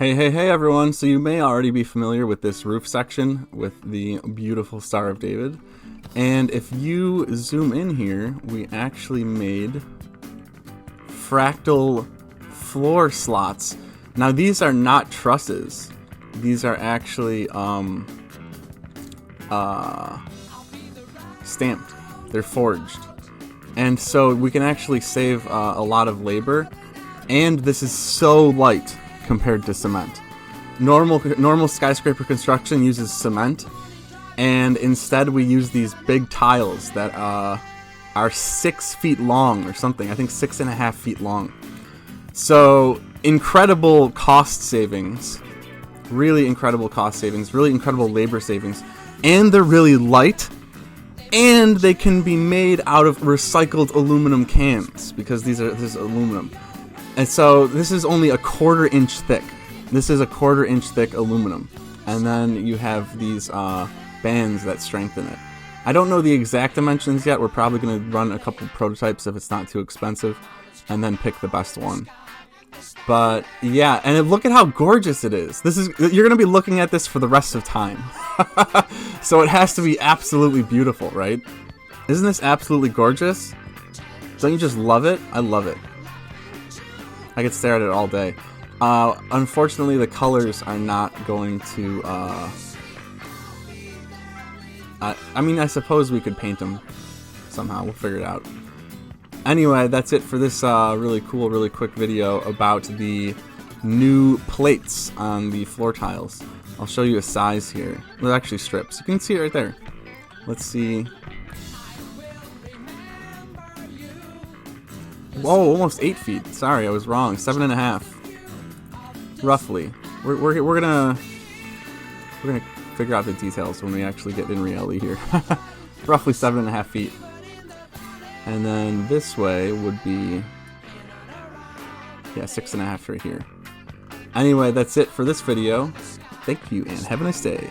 Hey everyone, so you may already be familiar with this roof section with the beautiful Star of David. And if you zoom in here, we actually made fractal floor slots. Now these are not trusses. These are actually stamped. They're forged. And so we can actually save a lot of labor. And this is so light compared to cement. Normal skyscraper construction uses cement, and instead we use these big tiles that are 6 feet long or something. I think 6.5 feet long. So incredible cost savings, really incredible cost savings, really incredible labor savings, and they're really light, and they can be made out of recycled aluminum cans because this is aluminum. And so this is only a 1/4 inch thick. This is a 1/4 inch thick aluminum. And then you have these bands that strengthen it. I don't know the exact dimensions yet. We're probably going to run a couple prototypes if it's not too expensive, and then pick the best one. But yeah, and look at how gorgeous it is. You're going to be looking at this for the rest of time. So it has to be absolutely beautiful, right? Isn't this absolutely gorgeous? Don't you just love it? I love it. I could stare at it all day. Unfortunately, the colors are not going to... I mean, I suppose we could paint them somehow. We'll figure it out. Anyway, that's it for this really cool, really quick video about the new plates on the floor tiles. I'll show you a size here. Well, actually strips. You can see it right there. Let's see... Whoa, almost 8 feet. Sorry, I was wrong. 7.5, roughly. We're gonna figure out the details when we actually get in reality here. Roughly 7.5 feet. And then this way would be 6.5 right here. Anyway, that's it for this video. Thank you and have a nice day.